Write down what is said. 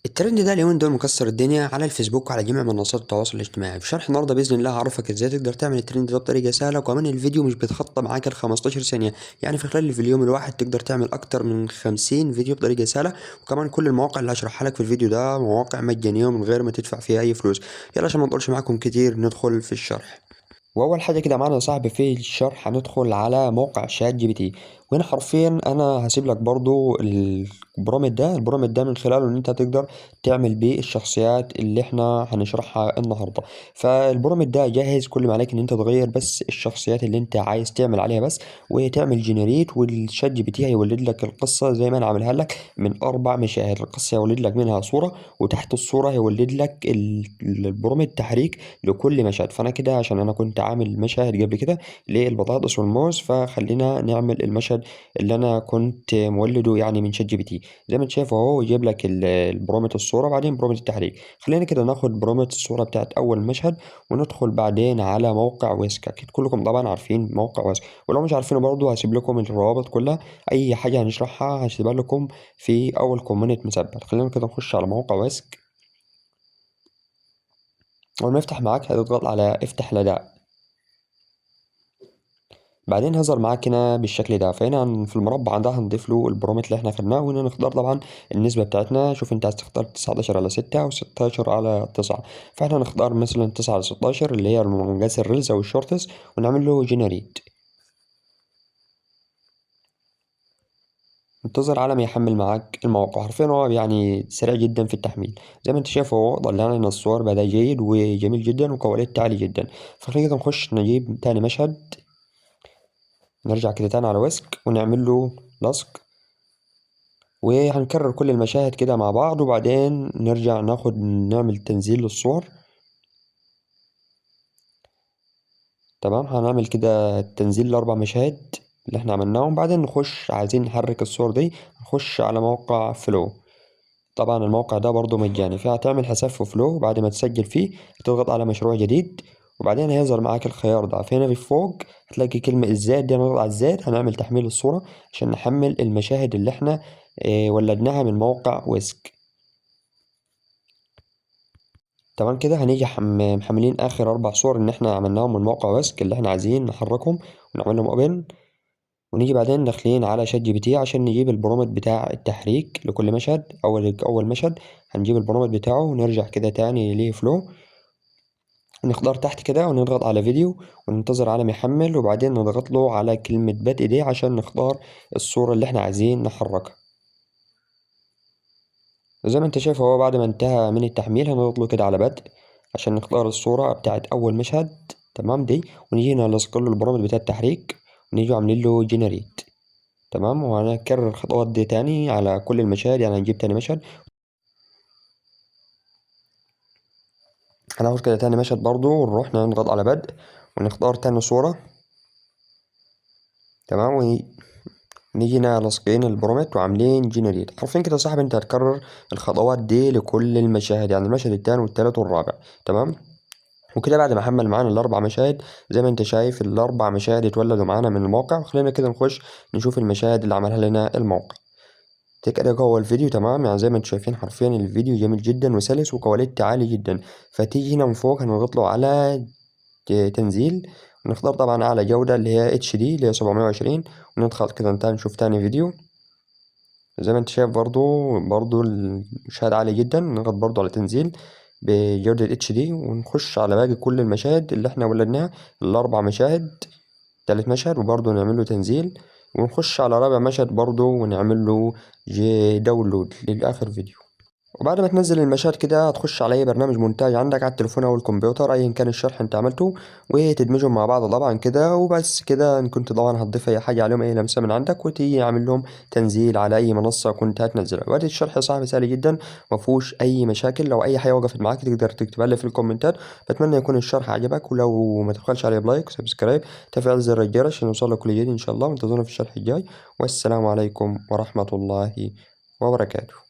الترند ده اليومين دول مكسر الدنيا على الفيسبوك وعلى جميع منصات التواصل الاجتماعي. في شرح النهارده باذن الله هعرفك ازاي تقدر تعمل الترند ده بطريقه سهله، وكمان الفيديو مش بيتخطى معاك ال 15 ثانيه. يعني في خلال في اليوم الواحد تقدر تعمل اكتر من 50 فيديو بطريقه سهله. وكمان كل المواقع اللي هشرحها لك في الفيديو ده مواقع مجانيه من غير ما تدفع فيها اي فلوس. يلا عشان ما نطولش معاكم كتير ندخل في الشرح. واول حاجه كده معانا يا صاحبي في الشرح هندخل على موقع شات جي بي تي. وهنا حرفيا انا هسيب لك برضو البرومت ده من خلاله ان انت تقدر تعمل بيه الشخصيات اللي احنا هنشرحها النهارده. فالبرومت ده جاهز، كل ما عليك ان انت تغير بس الشخصيات اللي انت عايز تعمل عليها بس، وتعمل جنريت، والشات جي بي تي هيولد لك القصه زي ما انا عاملها لك من 4 مشاهد. القصه هيولد لك منها صوره، وتحت الصوره هيولد لك البرومت تحريك لكل مشهد. فانا كده عشان انا كنت عامل مشاهد قبل كده للبطاطس والموز، فخلينا نعمل المشهد اللي انا كنت مولده يعني من شات جي بي تي. زي ما انت شايف اهو يجيب لك البرومت الصوره، بعدين برومت التحريك. خلينا كده ناخد برومت الصوره بتاعت اول مشهد، وندخل بعدين على موقع ويسك. اكيد كلكم طبعا عارفين موقع ويسك، ولو مش عارفينه برضه هسيب لكم الروابط كلها. اي حاجه هنشرحها هسيبها لكم في اول كومنت مثبت. خلينا كده نخش على موقع ويسك. اول ما يفتح معاك هتضغط على افتح لدى، بعدين هظهر معاك هنا بالشكل ده. فهنا في المربع ده هنضيف له البرومت اللي احنا خدناه، وهنا نختار طبعا النسبة بتاعتنا. شوف انت عايز تختار 19/6 او 16/9. فاحنا نختار مثلا 9/16 اللي هي مقاس الريلز او الشورتس، ونعمل له جنريت. انتظر على ما يحمل معاك الموقع. حرفيا هو يعني سريع جدا في التحميل. زي ما انت شايف هو طلع لنا الصور بأداء جيد وجميل جدا وكواليتي عالي جدا. فخلينا كده نخش نجيب تاني مشهد. نرجع كده تاني على ويسك ونعمل له لصق، وهنكرر كل المشاهد كده مع بعض، وبعدين نرجع نعمل تنزيل للصور. تمام، هنعمل كده تنزيل ال4 مشاهد اللي احنا عملناهم. بعدين نخش عايزين نحرك الصور دي، نخش على موقع فلو. طبعا الموقع ده برضو مجاني، فهتعمل حساب في فلو. بعد ما تسجل فيه هتضغط على مشروع جديد، وبعدين هيظهر معاك الخيار ده. فهنا في فوق هتلاقي كلمة الزائد دي، هنضغط على الزائد. هنعمل تحميل الصورة عشان نحمل المشاهد اللي احنا ولدناها من موقع ويسك. تمام كده هنيجي محملين اخر 4 صور ان احنا عملناهم من موقع واسك اللي احنا عايزين نحركهم ونعمل لهم اوبن. ونيجي بعدين داخلين على شات جي بي تي عشان نجيب البرومت بتاع التحريك لكل مشهد. اول مشهد هنجيب البرومت بتاعه، ونرجع كده تاني لفلو، نختار تحت كده ونضغط على فيديو، وننتظر على ما يحمل، وبعدين نضغط له على كلمة بدء دي عشان نختار الصورة اللي احنا عايزين نحركها. زي ما انت شايف هو بعد ما انتهى من التحميل هنضغط له كده على بدء عشان نختار الصورة بتاعت أول مشهد. تمام دي، ونيجي نلصق له البرامج بتاع التحريك، ونيجي عاملين له جنريت. تمام، وهنكرر الخطوات دي تاني على كل المشاهد. يعني هنجيب تاني مشهد، هناخد كده تاني مشهد برضو، ونروح نضغط على بدء ونختار تاني صورة. تمام، ونيجي لاصقين البرومت وعاملين جنريت. عارفين كده يا صاحبي انت هتكرر الخطوات دي لكل المشاهد، يعني المشهد التاني والتالت والرابع. تمام، وكده بعد ما حمل معانا ال4 مشاهد زي ما انت شايف ال4 مشاهد اتولدوا معانا من الموقع. خلينا كده نخش نشوف المشاهد اللي عملها لنا الموقع. ده كده جوه الفيديو. تمام، يعني زي ما انتم شايفين حرفيا الفيديو جميل جدا وسلس وكواليتي عالي جدا. فتيجي هنا من فوق هنضغط له على تنزيل، ونختار طبعا اعلى جودة اللي هي اتش دي اللي هي 720، وندخل كده نشوف تاني فيديو. زي ما انت شايف برضو المشاهد عالي جدا. نضغط برضو على تنزيل بجودة اتش دي، ونخش على باقي كل المشاهد اللي احنا ولدناها ال4 مشاهد. تالت مشهد وبرضو نعمل له تنزيل، ونخش على رابع مشهد برضو ونعمل له داونلود للآخر فيديو. وبعد ما تنزل المشاهد كده هتخش على اي برنامج مونتاج عندك على التليفون او الكمبيوتر ايا كان الشرح انت عملته، وتدمجهم مع بعض طبعا كده. وبس كده ان كنت طبعا هتضيف اي حاجه عليهم اي لمسه من عندك، وتيجي عامل لهم تنزيل على اي منصه كنت هتنزلها. وادي الشرح يا صاحبي سهل جدا، ما فيهوش اي مشاكل. لو اي حاجه وقفت معاك تقدر تكتبها لي في الكومنتات. بتمنى يكون الشرح عجبك، ولو ما تبخلش عليه بلايك وسبسكرايب، تفعل زر الجرس عشان يوصلك كل جديد ان شاء الله. وانتظرونا في الشرح الجاي، والسلام عليكم ورحمه الله وبركاته.